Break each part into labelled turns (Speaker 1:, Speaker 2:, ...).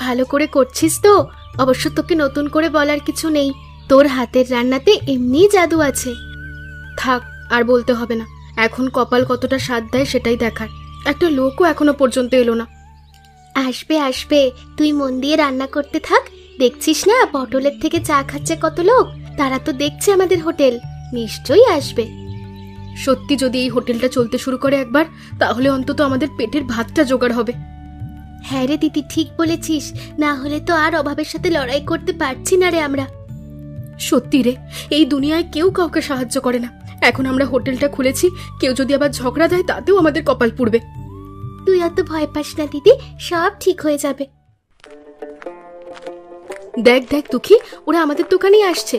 Speaker 1: ভালো করে করছিস তো? অবশ্য তোকে নতুন করে বলার কিছু নেই, তোর হাতের রান্নাতে এমনিই জাদু আছে। থাক, আর বলতে হবে না। এখন কপাল কতটা স্বাদ দেয় সেটাই দেখার। একটা লোকও এখনো পর্যন্ত এলো না। আসবে আসবে, তুই মন দিয়ে রান্না করতে থাক। দেখছিস না পটলের থেকে চা খাচ্ছে কত লোক, তারা তো দেখছে আমাদের হোটেল, নিশ্চয়ই আসবে। সত্যি যদি এই হোটেলটা চলতে শুরু করে একবার, তাহলে অন্তত আমাদের পেটের ভাতটা জোগাড় হবে। হ্যাঁ রে দিদি, ঠিক বলেছিস, না হলে তো আর অভাবের সাথে লড়াই করতে পারছি না রে আমরা। সত্যি রে, এই দুনিয়ায় কেউ কাউকে সাহায্য করে না। এখন আমরা হোটেলটা খুলেছি, কেউ যদি আবার ঝগড়া দেয় তাতেও আমাদের কপাল পুড়বে। তুই অত ভয় পাস না দিদি, সব ঠিক হয়ে যাবে। দেখ দেখ দুঃখী, ওরা আমাদের দোকানেই আসছে।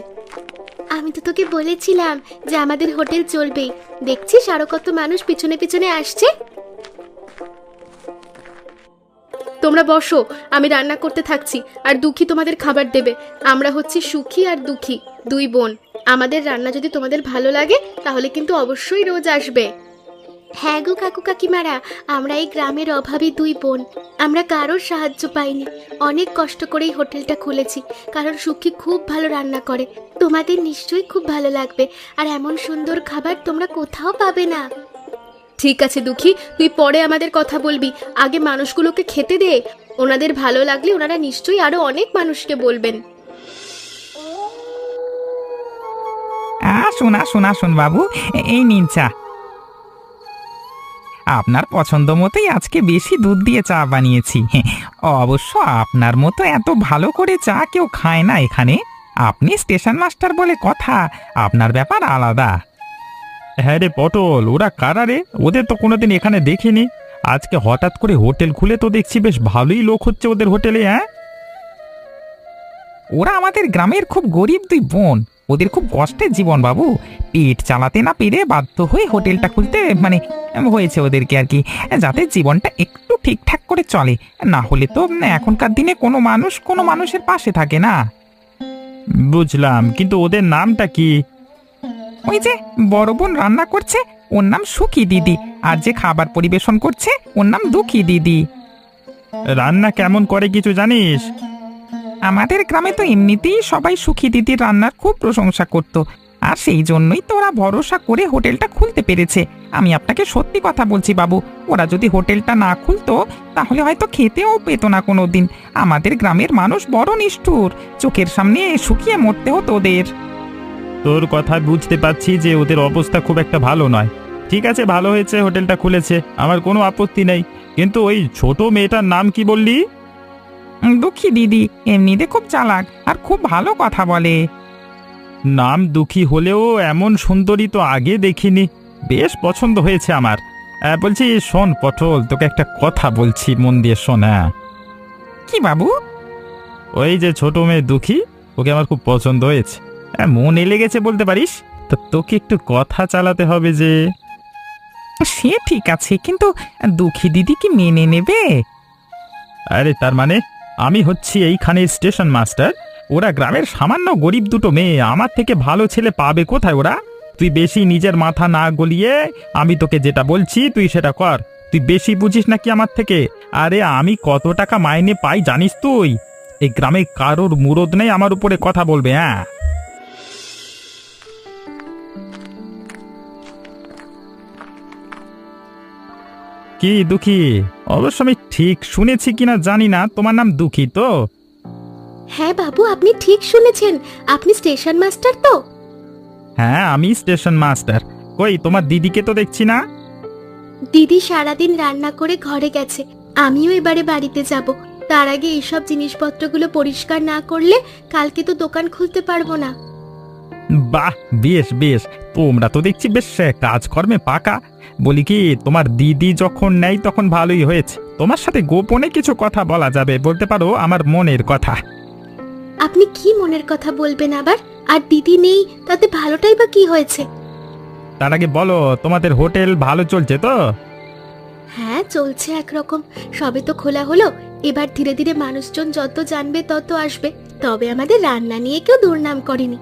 Speaker 1: আমি তো তোকে বলেছিলাম যে আমাদের হোটেল চলবেই। দেখছিস আরো কত মানুষ পিছনে পিছনে আসছে। তোমরা বসো, আমি রান্না করতে থাকছি, আর দুঃখী তোমাদের খাবার দেবে। আমরা হচ্ছি সুখী আর দুঃখী, দুই বোন। আমাদের রান্না যদি তোমাদের ভালো লাগে তাহলে কিন্তু অবশ্যই রোজ আসবে। হ্যাঁ গো কাকু কাকিমারা, আমরা এই গ্রামের অভাবী দুই বোন। আমরা কারোর সাহায্য পাইনি, অনেক কষ্ট করেই হোটেলটা খুলেছি, কারণ সুখী খুব ভালো রান্না করে। তোমাদের নিশ্চয়ই খুব ভালো লাগবে, আর এমন সুন্দর খাবার তোমরা কোথাও পাবে না। ঠিক আছে দুঃখী, তুই পরে আমাদের কথা বলবি, আগে মানুষগুলোকে খেতে দে। ওনাদের ভালো লাগলে ওনারা নিশ্চয়ই আরো অনেক মানুষকে বলবেন।
Speaker 2: আসুন আসুন আসুন বাবু, এই নিন চা। আপনার পছন্দ মতোই আজকে বেশি দুধ দিয়ে চা বানিয়েছি। অবশ্য আপনার মতো এত ভালো করে চা কেউ খায় না এখানে। আপনি স্টেশন মাস্টার বলে কথা, আপনার ব্যাপার আলাদা।
Speaker 3: হ্যাঁ রে পটল, ওরা কারা রে? ওদের তো কোনোদিন এখানে দেখিনি। আজকে হঠাৎ করে হোটেল খুলে তো দেখছি বেশ ভালোই লোক হচ্ছে ওদের হোটেলে। হ্যাঁ,
Speaker 2: ওরা আমাদের গ্রামের খুব গরিব দুই বোন, ওদের খুব কষ্টের জীবন বাবু। পেট চালাতে না পেরে বাধ্য হয়ে হোটেলটা খুলতে হয়েছে ওদেরকে আর কি, যাতে জীবনটা একটু ঠিকঠাক করে চলে। না হলে তো এখনকার দিনে কোনো মানুষ কোনো মানুষের পাশে থাকে না।
Speaker 3: বুঝলাম, কিন্তু ওদের নামটা কি?
Speaker 2: ওই যে বড় বোন রান্না করছে, ওর নাম সুখী দিদি, আর যে খাবার পরিবেশন করছে ওর নাম দুঃখী দিদি।
Speaker 3: রান্না কেমন করে কিছু জানিস?
Speaker 2: আমাদের গ্রামে তো এমনিতেই সবাই সুখী দিদির রান্নার খুব প্রশংসা করত, আর সেই জন্যই তো ওরা ভরসা করে হোটেলটা খুলতে পেরেছে। আমি আপনাকে সত্যি কথা বলছি বাবু, ওরা যদি হোটেলটা না খুলতো তাহলে হয়তো খেতেও পেতো না কোনো দিন। আমাদের গ্রামের মানুষ বড় নিষ্ঠুর, চোখের সামনে শুকিয়ে মরতে হতো ওদের।
Speaker 3: তোর কথা বুঝতে পারছি যে ওদের অবস্থা খুব একটা ভালো নয়। ঠিক আছে, ভালো হয়েছে হোটেলটা খুলেছে, আমার কোনো আপত্তি নেই। কিন্তু ওই ছোট মেয়েটার নাম কি বললি?
Speaker 2: দুঃখী দিদি, এমনিতে খুব চালাক আর খুব ভালো কথা বলে।
Speaker 3: নাম দুঃখী হলেও এমন সুন্দরী তো আগে দেখিনি, বেশ পছন্দ হয়েছে আমার। বলছি শোন পটল, তোকে একটা কথা বলছি, মন দিয়ে শোন।
Speaker 2: কি বাবু?
Speaker 3: ওই যে ছোট মেয়ে দুঃখী, ওকে আমার খুব পছন্দ হয়েছে। মনে লেগেছে বলতে পারিস, তো তোকে একটু কথা চালাতে হবে যে।
Speaker 2: সে ঠিক আছে, কিন্তু দুঃখী দিদি কি মেনে নেবে?
Speaker 3: আরে তার মানে আমি হচ্ছি এইখানে স্টেশন মাস্টার, ওরা গ্রামের সামান্য গরিব দুটো মেয়ে, আমার থেকে ভালো ছেলে পাবে কোথায় ওরা? তুই বেশি নিজের মাথা না গলিয়ে আমি তোকে যেটা বলছি তুই সেটা কর। তুই বেশি বুঝিস নাকি আমার থেকে? আরে আমি কত টাকা মাইনে পাই জানিস তুই? এই গ্রামে কারোর মুরদ নেই আমার উপরে কথা বলবে। হ্যাঁ, কি দুঃখী? অবশ্য আমি ঠিক শুনেছি কিনা জানি না, তোমার নাম দুঃখী তো?
Speaker 1: হ্যাঁ বাবু, আপনি ঠিক শুনেছেন, আপনি স্টেশন মাস্টার তো?
Speaker 3: হ্যাঁ, আমি স্টেশন মাস্টার। কই তোমার দিদিকে তো দেখছি না।
Speaker 1: দিদি সারাদিন রান্না করে ঘরে গেছে, আমিও এবারে বাড়িতে যাব। তার আগে এইসব জিনিসপত্রগুলো পরিষ্কার না করলে কালকে তো দোকান খুলতে পারবো না।
Speaker 3: বাহ, বেশ বেশ, তোমরা তো দেখছি বেশ কাজকর্মে পাকা। বলি কি, তোমার দিদি যখন নেই তখন ভালোই হয়েছে, তোমার সাথে গোপনে কিছু কথা বলা যাবে, বলতে পারো আমার মনের কথা।
Speaker 1: আপনি কি মনের কথা বলবেন আবার? আর দিদি নেই তাতে ভালোটাই বা কি হয়েছে?
Speaker 3: তার আগে বলো, তোমাদের হোটেল ভালো চলছে তো?
Speaker 1: হ্যাঁ চলছে একরকম, সবে তো খোলা হলো। এবার ধীরে ধীরে মানুষজন যত জানবে তত আসবে, তবে আমাদের রান্না নিয়ে কেউ দুর্নাম করেনি।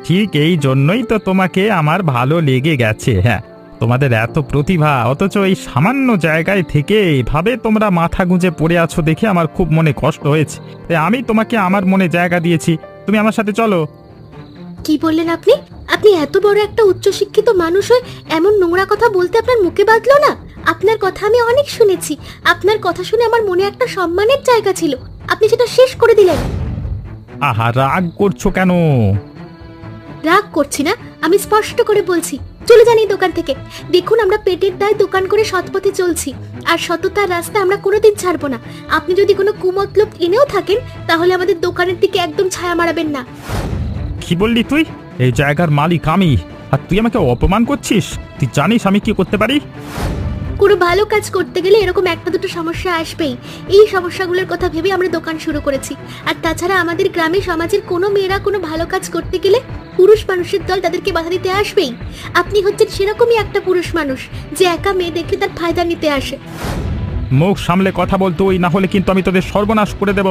Speaker 3: ঠিক এই জন্যই তো তোমাকে আমার ভালো লেগে গেছে। হ্যাঁ, তোমাদের এত প্রতিভা, অথচ এই সামান্য জায়গায় থেকে এভাবে তোমরা মাথা গুঁজে পড়ে আছো দেখে আমার খুব মনে কষ্ট হয়েছে। তাই আমি তোমাকে আমার মনে জায়গা দিয়েছি, তুমি আমার সাথে চলো।
Speaker 1: কি বললেন আপনি? আপনি এত বড় একটা উচ্চশিক্ষিত মানুষ হয়ে এমন নোংরা কথা বলতে আপনার মুখে বাঁধলো না? আপনার কথা আমি অনেক শুনেছি। আপনার কথা শুনে আমার মনে একটা সম্মানের জায়গা ছিল, আপনি সেটা শেষ করে দিলেন।
Speaker 3: আহা, রাগ করছো কেন?
Speaker 1: রাগ করছি না, আমি স্পষ্ট করে বলছি, চলে যান এই দোকান থেকে। দেখুন, আমরা পেটের দায় দোকান করে সৎপথে চলছি, আর সততার রাস্তা আমরা কোনোদিন ছাড়বো না। আপনি যদি কোনো কুমতলব এনেও থাকেন, তাহলে আমাদের দোকানের দিকে একদম ছায়া মারাবেন না।
Speaker 3: কি বললি তুই? এই জায়গার মালিক আমি, আর তুই আমাকে অপমান করছিস? তুই জানিস আমি কি করতে পারি?
Speaker 1: কোনো ভালো কাজ করতে গেলে এরকম একটা দুটো সমস্যা আসবেই। এই সমস্যাগুলোর কথা ভেবে আমরা দোকান শুরু করেছি। আর তাছাড়া আমাদের গ্রামে সমাজের কোনো মেয়েরা কোনো ভালো কাজ করতে গেলে পুরুষ মানুষের দল তাদেরকে বাধা দিতে আসবেই। আপনি হচ্ছেন সেরকমই একটা পুরুষ মানুষ যে একা মেয়ে দেখে তার ফায়দা নিতে আসে।
Speaker 3: মুখ সামলে কথা বলতো, না হলে কিন্তু আমি তোদের সর্বনাশ করে দেব।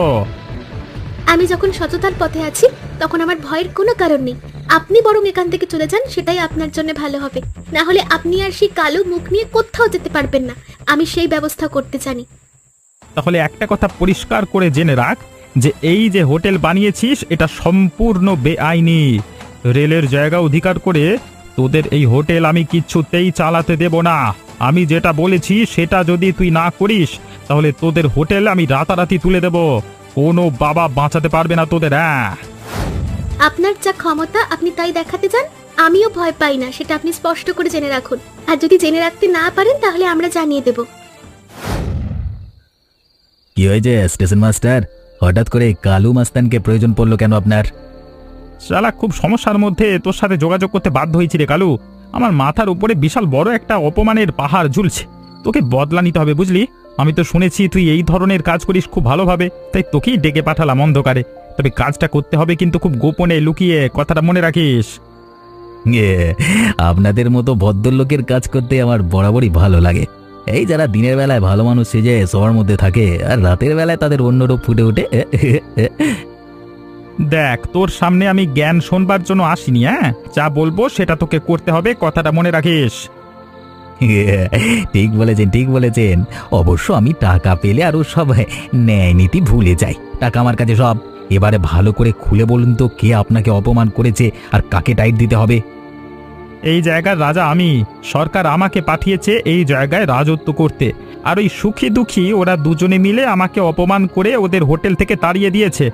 Speaker 1: আমি যখন সততার পথে আছি তখন আমার ভয়ের কোনো কারণ নেই। আপনি বরং এখান থেকে চলে যান, সেটাই আপনার জন্য ভালো হবে। না হলে আপনি আর সেই কালো মুখ নিয়ে কোথাও যেতে পারবেন না। আমি সেই ব্যবস্থা করতে জানি।
Speaker 3: তাহলে একটা কথা পরিষ্কার করে জেনে রাখ, যে এই যে হোটেল বানিয়েছিস এটা সম্পূর্ণ বেআইনি। রেলের জায়গা অধিকার করে তোদের এই হোটেল আমি কিছুতেই চালাতে দেব না। আমি যেটা বলেছি সেটা যদি তুই না করিস, তাহলে তোদের হোটেল আমি রাতারাতি তুলে দেব। কোনো বাবা বাঁচাতে পারবে না তোদের।
Speaker 1: আপনার যা ক্ষমতা আপনি তাই দেখাতে চান। আমিও ভয় পাই না, সেটা আপনি স্পষ্ট করে জেনে রাখুন। আর যদি জেনে রাখতে না পারেন তাহলে আমরা জানিয়ে দেব।
Speaker 4: কি হয়েছে স্টেশন মাস্টার? হঠাৎ করে কালু মাস্তানকে প্রয়োজন পড়লো কেন আপনার?
Speaker 3: শালা খুব সমস্যার মধ্যে তোর সাথে যোগাযোগ করতে বাধ্য হয়েছি রে কালু। আমার মাথার উপরে বিশাল বড় একটা অপমানের পাহাড় ঝুলছে, তোকে বদলা নিতে হবে বুঝলি। আমি তো শুনেছি তুই এই ধরনের কাজ করিস খুব ভালোভাবে, তাই তোকেই ডেকে পাঠালাম অন্ধকারে। তবে কাজটা করতে হবে কিন্তু খুব গোপনে লুকিয়ে, কথাটা মনে রাখিস।
Speaker 4: আপনাদের মতো ভদ্রলোকের কাজ করতে আমার বরাবরই ভালো লাগে। এই যারা দিনের বেলায় ভালো মানুষ সেজে সবার মধ্যে থাকে, আর রাতের বেলায় তাদের অন্য রূপ ফুটে ওঠে।
Speaker 3: দেখ, তোর সামনে আমি জ্ঞান শোনবার জন্য আসিনি। যা বলবো সেটা তোকে করতে হবে, কথাটা মনে রাখিস।
Speaker 4: ঠিক বলেছেন, ঠিক বলেছেন। অবশ্য আমি টাকা পেলে আরো সব ন্যায় নীতি ভুলে যাই। টাকা আমার কাছে সব। এবারে ভালো করে খুলে বলুন তো, কে আপনাকে অপমান করেছে আর কাকে টাইট দিতে হবে?
Speaker 3: এই জায়গার রাজা আমি। সরকার আমাকে পাঠিয়েছে এই জায়গায় রাজত্ব করতে, আর ওই সুখী দুঃখী ওরা দুজনে মিলে আমাকে অপমান করে ওদের হোটেল থেকে তাড়িয়ে দিয়েছে।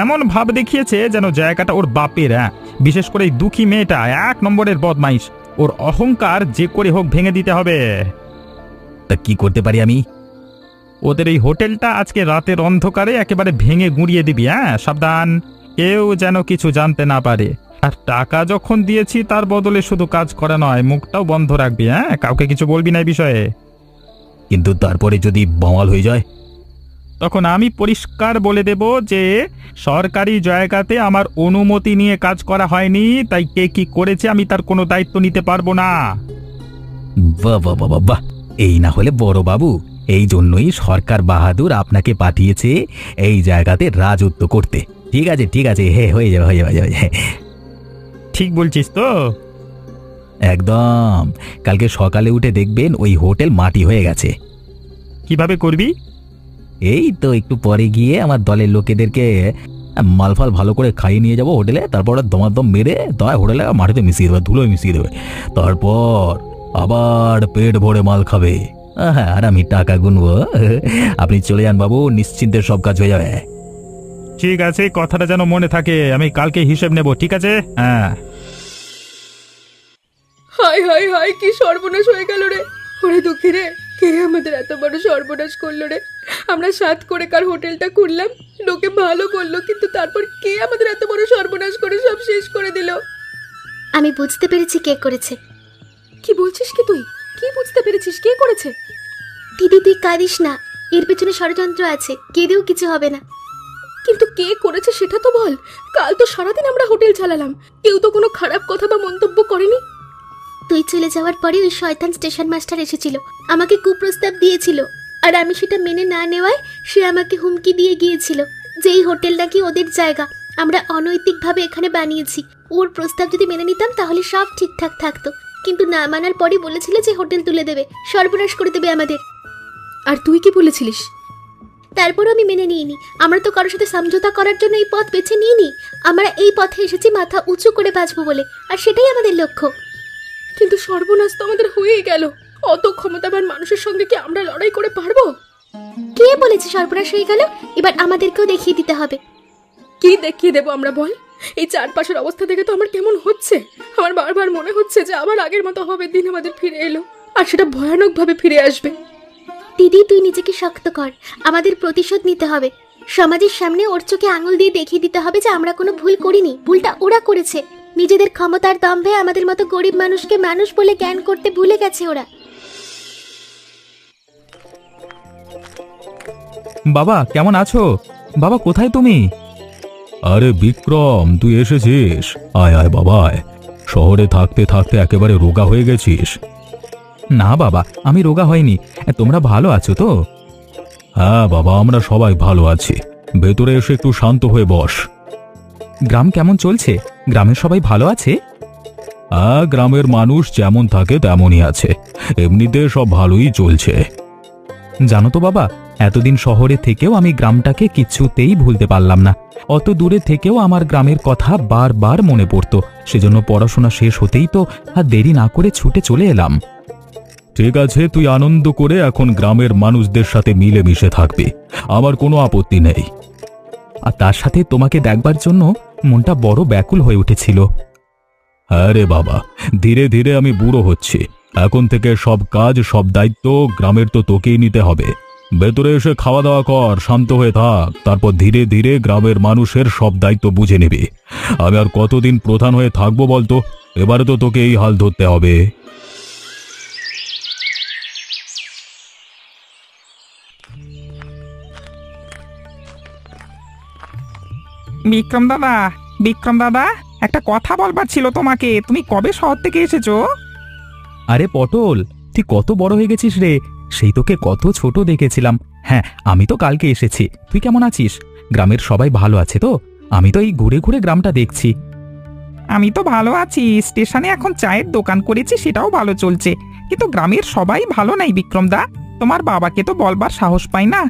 Speaker 3: এমন ভাব দেখিয়েছে যেন জায়গাটা ওর বাপের। বিশেষ করে এই দুঃখী মেয়েটা 1 নম্বরের বদমাইশ। ওর অহংকার যে করে হোক ভেঙে দিতে হবে।
Speaker 4: তা কি করতে পারি আমি?
Speaker 3: ওদের এই হোটেলটা আজকে রাতের অন্ধকারে একেবারে ভেঙে গুঁড়িয়ে দিবি। সাবধান, কেউ যেন কিছু জানতে না পারে। আর টাকা যখন দিয়েছি তার বদলে শুধু কাজ করা নয়, মুখটাও বন্ধ রাখবি। কাউকে কিছু বলবি না এই বিষয়ে।
Speaker 4: কিন্তু তারপরে যদি বমাল হয়ে যায়?
Speaker 3: তখন আমি পরিষ্কার বলে দেব যে সরকারি জায়গাতে আমার অনুমতি নিয়ে কাজ করা হয়নি, তাই কে কি করেছে আমি তার কোনো দায়িত্ব নিতে পারবো না।
Speaker 4: বাহ বাহ বাহ বাহ! এই না হলে বড় বাবু, এই জন্যই সরকার বাহাদুর আপনাকে পাঠিয়েছে এই জায়গাতে রাজত্ব করতে। ঠিক আছে, ঠিক আছে, হয়ে যাবে, হয়ে যাবে, হয়ে যাবে।
Speaker 3: ঠিক বলছিস তো?
Speaker 4: একদম। কালকে সকালে উঠে দেখবেন ওই হোটেল মাটি হয়ে গেছে।
Speaker 3: কিভাবে করবি?
Speaker 4: এই তো একটু পরে গিয়ে আমার দলের লোকেদেরকে মালফাল ভালো করে খাইয়ে নিয়ে যাবো হোটেলে। তারপর দমাদম মেরে হোটেলে মাটিতে মিশিয়ে দেবে, ধুলোয় মিশিয়ে দেবে। তারপর আবার পেট ভরে মাল খাবে। হ্যাঁ, আর আমি টাকা গুনবো। আপনি চলে যান বাবু, নিশ্চিন্তে সব কাজ হয়ে যাবে।
Speaker 3: ঠিক আছে, কথাটা যেন মনে থাকে। আমি কালকে হিসেব নেব, ঠিক আছে? হ্যাঁ।
Speaker 1: হায় হায় হায়, কি সর্বনাশ হয়ে গেল রে! ওরে দুঃখী রে, কে আমাদের এত বড় সর্বনাশ করলো রে! আমরা সাত করে কার হোটেলটা খুললাম, লোকে ভালো বললো, কিন্তু তারপর কে আমাদের এত বড় সর্বনাশ করে সব শেষ করে দিল। আমি বুঝতে পেরেছি কে করেছে। কি বলছিস কি তুই? কি বুঝতে পেরেছিস কে করেছে? দিদি তুই কাঁদিস না, এর পেছনে ষড়যন্ত্র আছে, কেঁদেও কিছু হবে না। কিন্তু কে করেছে সেটা তো বল। কাল তো সারাদিন আমরা হোটেল চালালাম, কেউ তো কোনো খারাপ কথা বা মন্তব্য করেনি। তুই চলে যাওয়ার পরে ওই শয়তান স্টেশন মাস্টার এসেছিল, আমাকে কুপ্রস্তাব দিয়েছিল, আর আমি সেটা মেনে না নেওয়ায় সে আমাকে হুমকি দিয়ে গিয়েছিল যে এই হোটেল নাকি ওদের জায়গা, আমরা অনৈতিকভাবে এখানে বানিয়েছি। ওর প্রস্তাব যদি মেনে নিতাম তাহলে সব ঠিকঠাক থাকতো, কিন্তু না মানার পরই বলেছিলে যে হোটেল তুলে দেবে, সর্বনাশ করে দেবে আমাদের। আর তুই কি বলেছিলিস? তারপরও আমি মেনে নিইনি। আমরা তো কারোর সাথে সমঝোতা করার জন্য এই পথ বেছে নিইনি। আমরা এই পথে এসেছি মাথা উঁচু করে বাঁচবো বলে, আর সেটাই আমাদের লক্ষ্য। কিন্তু সর্বনাশ তো আমাদের হয়েই গেল। অত ক্ষমতাবান মানুষের সঙ্গে কি আমরা লড়াই করে পারবো? কে বলেছে সর্বনাশ হয়ে গেল? এবার আমাদেরকেও দেখিয়ে দিতে হবে। কি দেখিয়ে দেবো আমরা বল? এই চারপাশের অবস্থা দেখে তো আমার কেমন হচ্ছে। আমার বারবার মনে হচ্ছে যে আবার আগের মতো হবে, দিন আমাদের ফিরে এলো, আর সেটা ভয়ানকভাবে ফিরে আসবে। দিদি, তুই নিজেকে শক্ত কর। আমাদের প্রতিশোধ নিতে হবে। সমাজের সামনে ওর চোখে আঙুল দিয়ে দেখিয়ে দিতে হবে যে আমরা কোনো ভুল করিনি, ভুলটা ওরা করেছে। নিজেদের ক্ষমতার দম্ভে আমাদের মতো গরিব মানুষকে মানুষ বলে জ্ঞান করতে ভুলে গেছে ওরা।
Speaker 4: বাবা কেমন আছো? বাবা কোথায় তুমি? আরে বিক্রম, তুই এসেছিস? আয় আয় বাবা আয়। শহরে থাকতে থাকতে একেবারে রোগা হয়ে গেছিস। না বাবা, আমি রোগা হয়নি। তোমরা ভালো আছো তো? হ্যাঁ বাবা, আমরা সবাই ভালো আছি। ভেতরে এসে একটু শান্ত হয়ে বস। গ্রাম কেমন চলছে? গ্রামের সবাই ভালো আছে? হ্যাঁ, গ্রামের মানুষ যেমন থাকে তেমনই আছে। এমনিতে সব ভালোই চলছে। জানো তো বাবা, এতদিন শহরে থেকেও আমি গ্রামটাকে কিছুতেই ভুলতে পারলাম না। অত দূরে থেকেও আমার গ্রামের কথা বারবার মনে পড়তো। সেজন্য পড়াশোনা শেষ হতেই তো আর দেরি না করে ছুটে চলে এলাম। ঠিক আছে, তুই আনন্দ করে এখন গ্রামের মানুষদের সাথে মিলেমিশে থাকবি, আমার কোনো আপত্তি নেই। আর তার সাথে তোমাকে দেখবার জন্য মনটা বড় ব্যাকুল হয়ে উঠেছিল। হ্যাঁ রে বাবা, ধীরে ধীরে আমি বুড়ো হচ্ছি। এখন থেকে সব কাজ, সব দায়িত্ব গ্রামের তো তোকেই নিতে হবে। ভেতরে এসে খাওয়া দাওয়া কর, শান্ত হয়ে থাক, তারপর ধীরে ধীরে গ্রামের মানুষের সব দায়িত্ব বুঝে নিবি। আমি আর কতদিন প্রধান হয়ে থাকবো বলতো? এবারে তো তোকে এই হাল ধরতে হবে।
Speaker 2: বিক্রম দাদা, বিক্রম দাদা, একটা কথা বলবার ছিল তোমাকে। তুমি কবে শহর থেকে এসেছো?
Speaker 4: আরে পটল, তুই কত বড় হয়ে গেছিস রে! সেই তোকে কত ছোট দেখেছিলাম। হ্যাঁ, আমি তো কালকে এসেছি। তুই কেমন আছিস? গ্রামের সবাই ভালো আছে তো? আমি তো এই ঘুরে ঘুরে গ্রামটা দেখছি।
Speaker 2: আমি তো ভালো আছি। স্টেশনে এখন চায়ের দোকান করেছি, সেটাও ভালো চলছে। কিন্তু গ্রামের সবাই ভালো নাই বিক্রম দা। তোমার বাবাকে তো বলবার সাহস পাই না।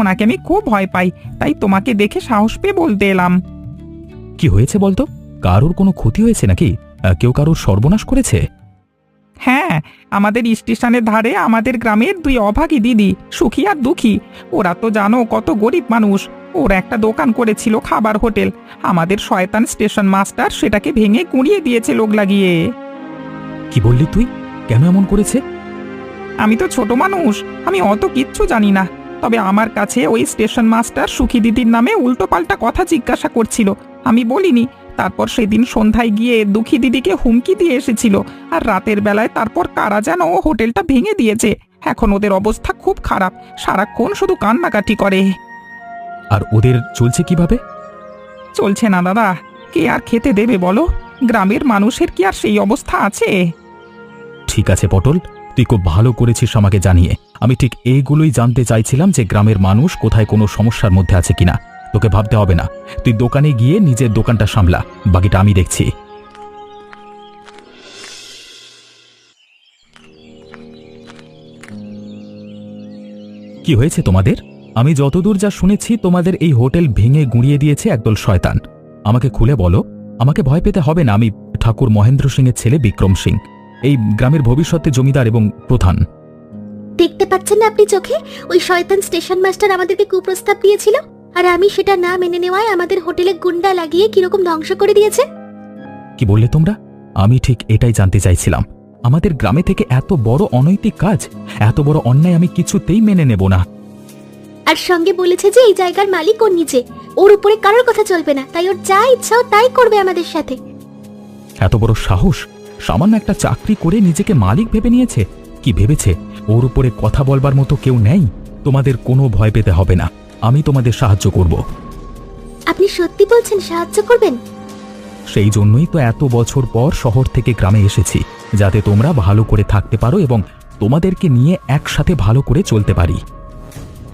Speaker 2: ওনাকে আমি খুব ভয় পাই, তাই তোমাকে দেখে সাহস পেয়ে বলতে এলাম।
Speaker 4: কি হয়েছে বলতো? কারোর কোনো ক্ষতি হয়েছে নাকি? কেউ কারোর সর্বনাশ করেছে?
Speaker 2: হ্যাঁ, আমাদের স্টেশনের ধারে আমাদের গ্রামের দুই অভাগী দিদি, সুখী আর দুঃখী। ওরা তো জানো কত গরিব মানুষ। ওরা একটা দোকান করেছিল, খাবার হোটেল। আমাদের শয়তান স্টেশন মাস্টার সেটাকে ভেঙে গুঁড়িয়ে দিয়েছে লোক লাগিয়ে।
Speaker 4: কি বললি তুই? কেন এমন করেছে?
Speaker 2: আমি তো ছোট মানুষ, আমি অত কিচ্ছু জানি না। তবে আমার কাছে ওই স্টেশন মাস্টার সুখী দিদির নামে উল্টোপাল্টা কথা জিজ্ঞাসা করছিল। আমি বলিনি। তারপর সেদিন সন্ধ্যায় গিয়ে দুঃখী দিদিকে হুমকি দিয়ে এসেছিল। আর রাতের বেলায় তারপর কারা যেন ও হোটেলটা ভেঙে দিয়েছে। এখন ওদের অবস্থা খুব খারাপ, সারাক্ষণ শুধু কান্নাকাটি করে।
Speaker 4: আর ওদের চলছে কিভাবে?
Speaker 2: চলছে না দাদা, কে আর খেতে দেবে বলো? গ্রামের মানুষের কি আর সেই অবস্থা আছে?
Speaker 4: ঠিক আছে পটল, তুই খুব ভালো করেছিস আমাকে জানিয়ে। আমি ঠিক এইগুলোই জানতে চাইছিলাম যে গ্রামের মানুষ কোথায় কোনো সমস্যার মধ্যে আছে কিনা। তোকে ভাবতে হবে না, তুই দোকানে গিয়ে নিজের দোকানটা সামলা, বাকিটা আমি দেখছি। কি হয়েছে তোমাদের? আমি যতদূর যা শুনেছি, তোমাদের এই হোটেল ভেঙে গুঁড়িয়ে দিয়েছে একদল শয়তান। আমাকে খুলে বলো। আমাকে ভয় পেতে হবে না। আমি ঠাকুর মহেন্দ্র সিং এর ছেলে বিক্রম সিং, এই গ্রামের ভবিষ্যতে জমিদার এবং প্রধান।
Speaker 1: দেখতে পাচ্ছেন না আপনি চোখে? ওই শয়তান স্টেশন মাস্টার আমাদেরকে কুপ্রস্তাব দিয়েছিল, আর আমি সেটা না মেনে নেওয়ায় আমাদের হোটেলে গুন্ডা লাগিয়ে কিরকম ধ্বংস করে দিয়েছে।
Speaker 4: কি বললে তোমরা? আমি ঠিক এটাই জানতে চাইছিলাম। আমাদের গ্রামে থেকে এত বড় অনৈতিক কাজ, এত বড় অন্যায় আমি কিছুতেই মেনে নেব না।
Speaker 1: আর সঙ্গে বলেছে যে এই জায়গার মালিক ওর নিচে, ওর উপরে কারোর কথা চলবে না, তাই ওর যা ইচ্ছা ও তাই করবে আমাদের সাথে।
Speaker 4: এত বড় সাহস! সামান্য একটা চাকরি করে নিজেকে মালিক ভেবে নিয়েছে। কি ভেবেছে ওর উপরে কথা বলবার মতো কেউ নেই? তোমাদের কোনো ভয় পেতে হবে না, আমি তোমাদের সাহায্য করব।
Speaker 1: আপনি সত্যি বলছেন সাহায্য করবেন?
Speaker 4: সেই জন্যই তো এত বছর পর শহর থেকে গ্রামে এসেছি, যাতে তোমরা ভালো করে থাকতে পারো এবং তোমাদেরকে নিয়ে একসাথে ভালো করে চলতে পারি।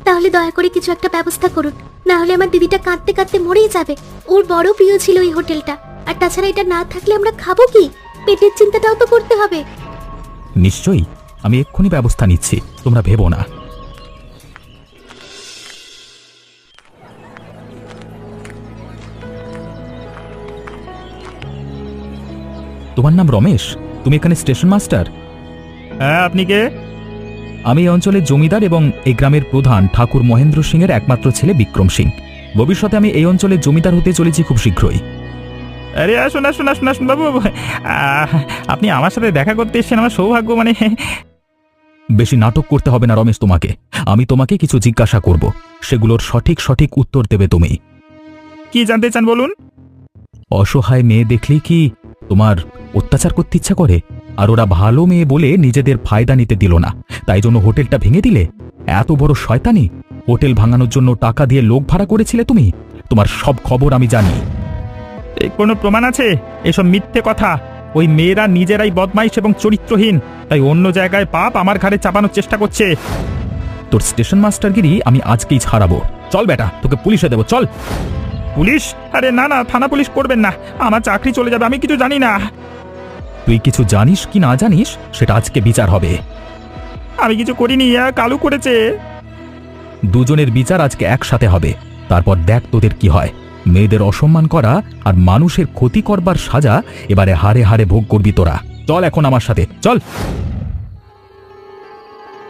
Speaker 1: তাহলে দয়া করে কিছু একটা ব্যবস্থা করুন, না হলে আমার দিদিটা কাঁদতে কাঁদতে মরেই যাবে। ওর বড় প্রিয় ছিল এই হোটেলটা, আর তাছাড়া এটা না থাকলে আমরা খাবো কি? পেটের চিন্তাটাও তো করতে হবে।
Speaker 4: নিশ্চয়ই, আমি এক্ষুনি ব্যবস্থা নিচ্ছি, তোমরা ভেবো না। তোমার নাম রমেশ? তুমি এখানে স্টেশন মাস্টার?
Speaker 3: হ্যাঁ, আপনি কে?
Speaker 4: আমি এই অঞ্চলের জমিদার এবং এই গ্রামের প্রধান ঠাকুর মহেন্দ্র সিং এর একমাত্র ছেলে বিক্রম সিং। ভবিষ্যতে আমি এই অঞ্চলের জমিদার হতে চলেছি খুব শীঘ্রই।
Speaker 3: আরে আসুন আসুন আসুন আসুন বাবু, আপনি আমার সাথে দেখা করতে এসেছেন, আমার সৌভাগ্য।
Speaker 4: বেশি নাটক করতে হবে না রমেশ তোমাকে। আমি তোমাকে কিছু জিজ্ঞাসা করব, সেগুলোর সঠিক সঠিক উত্তর দেবে তুমি।
Speaker 3: কি জানতে চান বলুন।
Speaker 4: অসহায় মেয়ে দেখলেই কি তোমার অত্যাচার করতে ইচ্ছা করে? আর ওরা ভালো মেয়ে বলে নিজেদের ফায়দা নিতে দিল না, তাই জন্য হোটেলটা ভেঙে দিলে? এত বড় শয়তানি! হোটেল ভাঙানোর জন্য টাকা দিয়ে লোক ভাড়া করেছিলে তুমি। তোমার সব খবর আমি জানি।
Speaker 3: এই কোনো প্রমাণ আছে? এসব মিথ্যে কথা। ওই মেয়েরা নিজেরাই বদমাইশ এবং চরিত্রহীন, তাই অন্য জায়গায় পাপ আমার ঘাড়ে চাপানোর চেষ্টা করছে।
Speaker 4: তোর স্টেশন মাস্টারগিরি আমি আজকেই ছাড়াবো। চল বেটা, তোকে পুলিশে দেবো, চল।
Speaker 3: পুলিশ? আরে না না, থানা পুলিশ করবেন না, আমার চাকরি চলে যাবে, আমি কিছু জানি না।
Speaker 4: তুই কিছু জানিস কি না জানিস সেটা আজকে বিচার হবে।
Speaker 3: আমি কিছু করিনি, কালু করেছে।
Speaker 4: দুজনের বিচার আজকে একসাথে হবে, তারপর দেখ তোদের কি হয়। মেয়েদের অসম্মান করা আর মানুষের ক্ষতি করবার সাজা এবারে হারে হারে ভোগ করবি তোরা। চল এখন আমার সাথে, চল।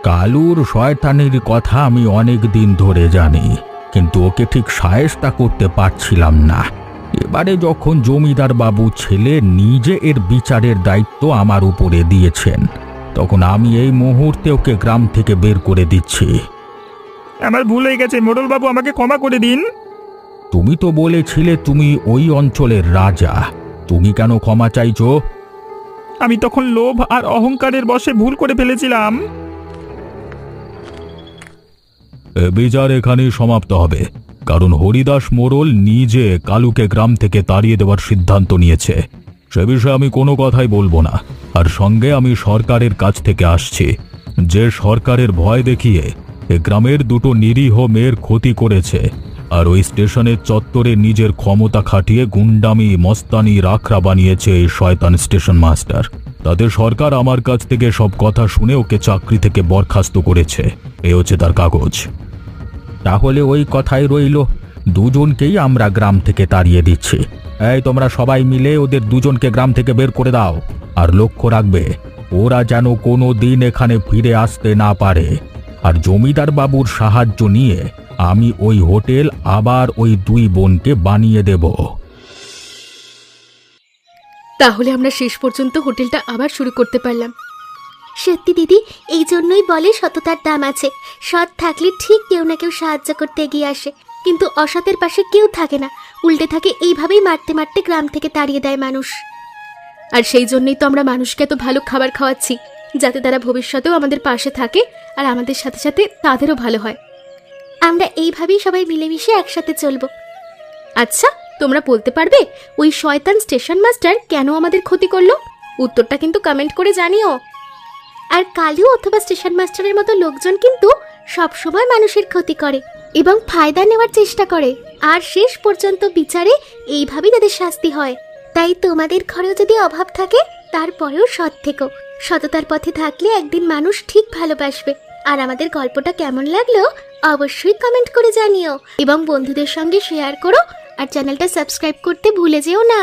Speaker 4: কালুর শয়তানির কথা আমি অনেক দিন ধরে জানি, কিন্তু ওকে ঠিক শায়েস্তা করতে পারছিলাম না। এবারে যখন জমিদার বাবু ছেলে নিজে এর বিচারের দায়িত্ব আমার উপরে দিয়েছেন, তখন আমি এই মুহূর্তে ওকে গ্রাম থেকে বের করে দিচ্ছি।
Speaker 3: আমার ভুল হয়ে গেছে, মোড়ল বাবু, আমাকে ক্ষমা করে দিন।
Speaker 4: তুমি তো বলেছিলে তুমি ওই অঞ্চলের রাজা, তুমি কেন ক্ষমা চাইছো?
Speaker 3: আমি তখন লোভ আর অহংকারের বশে ভুল করে ফেলেছিলাম।
Speaker 4: এ বিচার এখানেই সমাপ্ত হবে, কারণ হরিদাস মোড়ল নিজে কালুকে গ্রাম থেকে তাড়িয়ে দেওয়ার সিদ্ধান্ত নিয়েছে। সে বিষয়ে আমি কোনো কথাই বলবো না। আর সঙ্গে আমি সরকারের কাছ থেকে আসছি, যে সরকারের ভয় দেখিয়ে এ গ্রামের দুটো নিরীহ মেয়ের ক্ষতি করেছে, আর ওই স্টেশনের চত্বরে নিজের ক্ষমতা খাটিয়ে গুন্ডামি মস্তানি রাখরা বানিয়েছে এই শয়তান স্টেশন মাস্টার। তাদের সরকার আমার কাছ থেকে সব কথা শুনে ওকে চাকরি থেকে বরখাস্ত করেছে। এ হচ্ছে তার কাগজ। তাহলে ওই কথাই রইল, দুজনকেই আমরা গ্রাম থেকে তাড়িয়ে দিচ্ছি। এই তোমরা সবাই মিলে ওদের দুজনকে গ্রাম থেকে বের করে দাও। আর লক্ষ্য রাখবে, ওরা যেন কোনো দিন এখানে ফিরে আসতে না পারে। আর জমিদার বাবুর সাহায্য নিয়ে আমি ওই হোটেল আবার ওই দুই বোনকে বানিয়ে দেব।
Speaker 1: তাহলে আমরা শেষ পর্যন্ত হোটেলটা আবার শুরু করতে পারলাম। সত্যি দিদি, এই জন্যই বলে সততার দাম আছে। সৎ থাকলে ঠিক কেউ না কেউ সাহায্য করতে এগিয়ে আসে, কিন্তু অসতের পাশে কেউ থাকে না, উল্টে থাকে। এইভাবেই মারতে মারতে গ্রাম থেকে তাড়িয়ে দেয় মানুষ। আর সেই জন্যই তো আমরা মানুষকে এত ভালো খাবার খাওয়াচ্ছি, যাতে তারা ভবিষ্যতেও আমাদের পাশে থাকে আর আমাদের সাথে সাথে তাদেরও ভালো হয়। আমরা এইভাবেই সবাই মিলেমিশে একসাথে চলবো। আচ্ছা, তোমরা বলতে পারবে ওই শয়তান স্টেশন মাস্টার কেন আমাদের ক্ষতি করলো? উত্তরটা কিন্তু কমেন্ট করে জানিও। আর কালু অথবা স্টেশন মাস্টারের মতো লোকজন কিন্তু সবসময় মানুষের ক্ষতি করে এবং ফায়দা নেওয়ার চেষ্টা করে, আর শেষ পর্যন্ত বিচারে এইভাবেই তাদের শাস্তি হয়। তাই তোমাদের ঘরেও যদি অভাব থাকে, তারপরেও সৎ থেকো। সততার পথে থাকলে একদিন মানুষ ঠিক ভালোবাসবে। আর আমাদের গল্পটা কেমন লাগলো অবশ্যই কমেন্ট করে জানিও, এবং বন্ধুদের সঙ্গে শেয়ার করো। আর চ্যানেলটা সাবস্ক্রাইব করতে ভুলে যেও না।